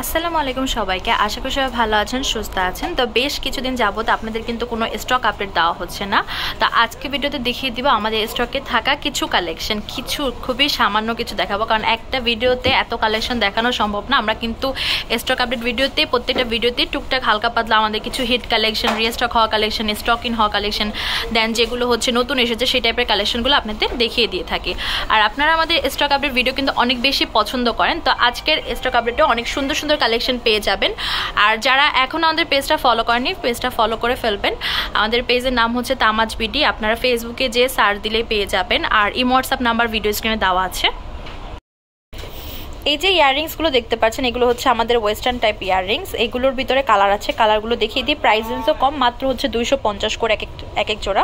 আসসালামু আলাইকুম সবাইকে। আশা করি সবাই ভালো আছেন, সুস্থ আছেন। তো বেশ কিছুদিন যাবত আপনাদের কিন্তু কোনো স্টক আপডেট দেওয়া হচ্ছে না। তো আজকে ভিডিওতে দেখিয়ে দিব আমাদের স্টকে থাকা কিছু কালেকশন, কিছু খুবই সামান্য কিছু দেখাবো, কারণ একটা ভিডিওতে এত কালেকশন দেখানো সম্ভব না। আমরা কিন্তু স্টক আপডেট ভিডিওতে প্রত্যেকটা ভিডিওতে টুকটাক হালকা পাতলা আমাদের কিছু হিট কালেকশন, রিস্টক হওয়া কালেকশন, স্টক ইন হওয়া কালেকশন, দেন যেগুলো হচ্ছে নতুন এসেছে সেই টাইপের কালেকশনগুলো আপনাদের দেখিয়ে দিয়ে থাকি। আর আপনারা আমাদের স্টক আপডেট ভিডিও কিন্তু অনেক বেশি পছন্দ করেন। তো আজকের স্টক আপডেটে অনেক সুন্দর সুন্দর কালেকশন পেয়ে যাবেন। আর যারা এখন আমাদের পেজটা ফলো করেনি, পেজটা ফলো করে ফেলবেন। আমাদের পেজের নাম হচ্ছে তামাজ বিডি। আপনারা ফেসবুকে যে সার্চ দিলেই পেয়ে যাবেন। আর ইমো হোয়াটসঅ্যাপ নাম্বার ভিডিও স্ক্রিনে দেওয়া আছে। এই যে ইয়াররিংসগুলো দেখতে পাচ্ছেন, এগুলো হচ্ছে আমাদের ওয়েস্টার্ন টাইপ ইয়াররিংস। এগুলোর ভিতরে কালার আছে, কালারগুলো দেখিয়ে দিই। প্রাইস রেঞ্জও কম, মাত্র হচ্ছে 250 করে এক এক জোড়া।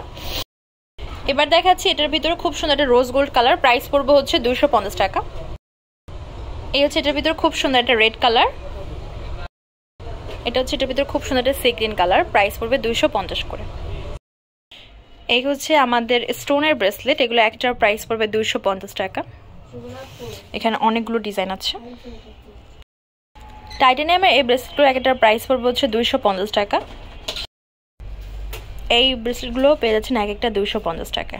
এবার দেখাচ্ছি এটার ভিতরে খুব সুন্দর একটা রোজ গোল্ড কালার, প্রাইস পড়বে হচ্ছে 250 টাকা। এই হচ্ছে এটার ভিতরে খুব সুন্দর একটা রেড কালার। এটা হচ্ছে এটার ভিতরে খুব সুন্দর একটা সি গ্রিন কালার, প্রাইস পড়বে 250 করে। এই হচ্ছে আমাদের স্টোনের ব্রেসলেট, এগুলো একটার প্রাইস পড়বে 250 টাকা। এখানে অনেকগুলো ডিজাইন আছে। টাইটানিয়ামের এই ব্রেসলেটগুলো একটার প্রাইস পড়বে হচ্ছে 250 টাকা। এই ব্রেসলেটগুলো পেয়ে যাচ্ছেন এক একটা 250 টাকা।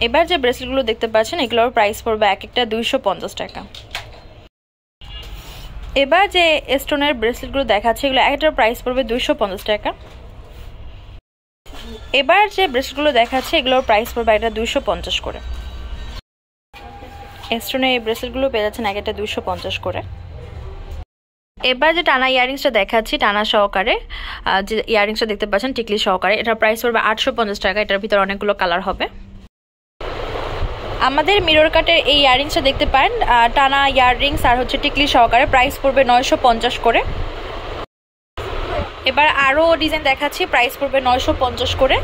এবার যে ব্রেসলেটগুলো দেখতে পাচ্ছেন এগুলোর প্রাইস পড়বে এক একটা 250 টাকা। এবার যে স্টোনের ব্রেসলেটগুলো দেখাচ্ছে এগুলো একটার প্রাইস পড়বে 250 টাকা। এবার যে ব্রেসলেটগুলো দেখাচ্ছে এগুলোর প্রাইস পড়বে একটা 250 করে। স্টোনের এই ব্রেসলেটগুলো পেয়ে যাচ্ছেন এক একটা 250 করে। এবার যে টানা ইয়াররিংসটা দেখাচ্ছি, টানা সহকারে যে ইয়াররিংসটা দেখতে পাচ্ছেন টিকলি সহকারে, এটার প্রাইস পড়বে 850 টাকা। এটার ভিতরে অনেকগুলো কালার হবে। আমাদের মিরর কাটের এই ইয়াররিংসটা দেখতে পারেন, টানা ইয়াররিংস আর হচ্ছে টিকলি সহকারে, প্রাইস পড়বে 950 করে। এবার আরও ডিজাইন দেখাচ্ছি, প্রাইস পড়বে 950 করে।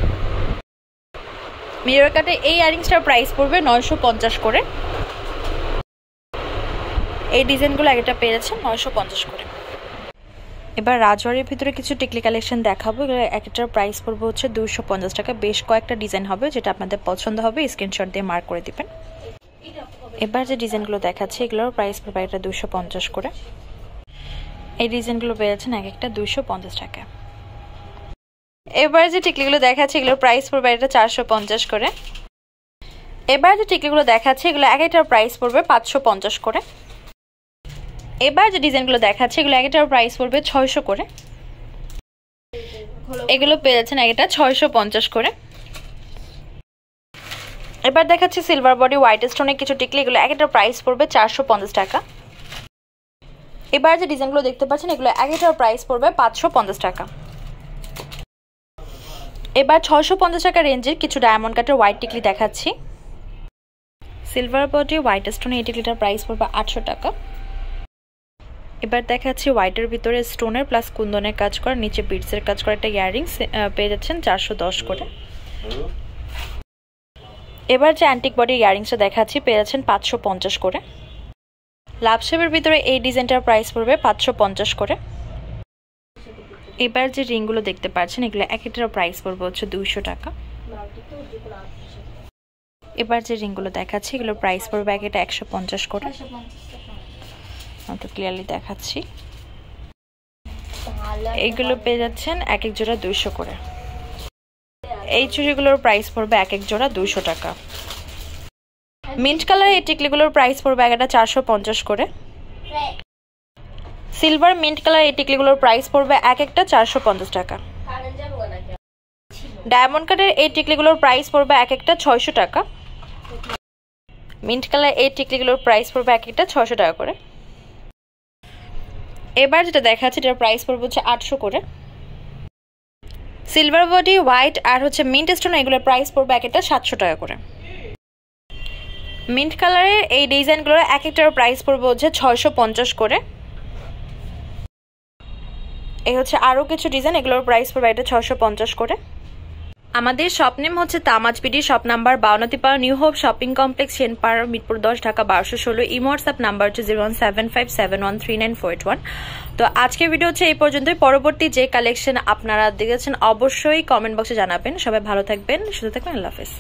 মিরর কাটের এই ইয়াররিংসটার প্রাইস পড়বে 950 করে। এই ডিজাইনগুলো একটা পেয়ে যাচ্ছেন 950 করে। এবার রাজওয়ারির ভিতরে কিছু টিকলি কালেকশন দেখাবো, একটার প্রাইস পড়বে হচ্ছে 250 টাকা। বেশ কয়েকটা ডিজাইন হবে, যেটা আপনাদের পছন্দ হবে স্ক্রিনশট দিয়ে মার্ক করে দিবেন। এবার যে ডিজাইনগুলো দেখাচ্ছি এগুলোর প্রাইস পড়বে একটা 250 করে। এই ডিজাইনগুলো পেয়ে যাচ্ছেন এক একটা 250 টাকা। এবার যে টিকলিগুলো দেখাচ্ছি এগুলোর প্রাইস পড়বে একটা 450 করে। এবার যে টিকলিগুলো দেখাচ্ছি এগুলো এক একটার প্রাইস পড়বে 550 করে। এবার যে ডিজাইনগুলো দেখাচ্ছি এগুলো এক একটার প্রাইস পড়বে 600 করে। এগুলো পেয়ে যাচ্ছেন এক একটা 650 করে। এবার দেখাচ্ছি সিলভার বডি হোয়াইট স্টোনের কিছু টিকলি, এগুলো এক একটা প্রাইস পড়বে 450 টাকা। এবার যে ডিজাইনগুলো দেখতে পাচ্ছেন এগুলো এক একটার প্রাইস পড়বে 550 টাকা। এবার 650 টাকা রেঞ্জের কিছু ডায়মন্ড কাটের হোয়াইট টিকলি দেখাচ্ছি। সিলভার বডি হোয়াইট স্টোনের এই টিকলিটার প্রাইস পড়বে 800 টাকা। এবার দেখাচ্ছি হোয়াইটের ভিতরে স্টোনের প্লাস কুন্দনের কাজ করা, নিচে বিডসের কাজ করা একটা ইয়াররিংস, পেয়ে যাচ্ছেন 410 করে। এবার যে অ্যান্টিক বডি ইয়াররিংসটা দেখাচ্ছি পেয়ে যাচ্ছেন 550 করে। লাভ শেপের ভিতরে এই ডিজাইনটার প্রাইস পড়বে 550 করে। এবার যে রিংগুলো দেখতে পাচ্ছেন এগুলো এক একটার প্রাইস পড়বে হচ্ছে 200 টাকা। এবার যে রিংগুলো দেখাচ্ছি এগুলোর প্রাইস পড়বে এক একটা 150 করে। তো ক্লিয়ারলি দেখাচ্ছি, এইগুলো পেয়ে যাচ্ছেন এক এক জোড়া 200 করে। এই চুড়িগুলোর প্রাইস পড়বে এক এক জোড়া 200 টাকা। মিন্ট কালার এই টিকলিগুলোর প্রাইস পড়বে এক একটা 450 করে। সিলভার মিন্ট কালার এই টিকলিগুলোর প্রাইস পড়বে এক একটা 450 টাকা। ডায়মন্ড কাটের এই টিকলিগুলোর প্রাইস পড়বে এক একটা 600 টাকা। মিন্ট কালার এই টিকলিগুলোর প্রাইস পড়বে এক একটা 600 টাকা করে। এবার যেটা দেখাচ্ছি এটার প্রাইস পড়বে হচ্ছে 800 করে। সিলভার বডি হোয়াইট আর হচ্ছে মিন্ট স্টোন এগুলোর প্রাইস পড়বে এক একটা 700 টাকা করে। মিন্ট কালারের এই ডিজাইনগুলোর এক একটার প্রাইস পড়বে হচ্ছে 650 করে। এই হচ্ছে আরও কিছু ডিজাইন, এগুলোর প্রাইস পড়বে এটা 650 করে। আমাদের শপ নেম হচ্ছে তামাজ BD, shop number 52 new hope shopping complex, Senpara, Mirpur 10, Dhaka 1216। Imo WhatsApp number হচ্ছে 01757139481। তো আজকের ভিডিও হচ্ছে এই পর্যন্তই। পরবর্তী যে কালেকশন আপনারা দেখেছেন অবশ্যই কমেন্ট বক্সে জানাবেন। সবাই ভালো থাকবেন, সুস্থ থাকবেন। আল্লাহ হাফেজ।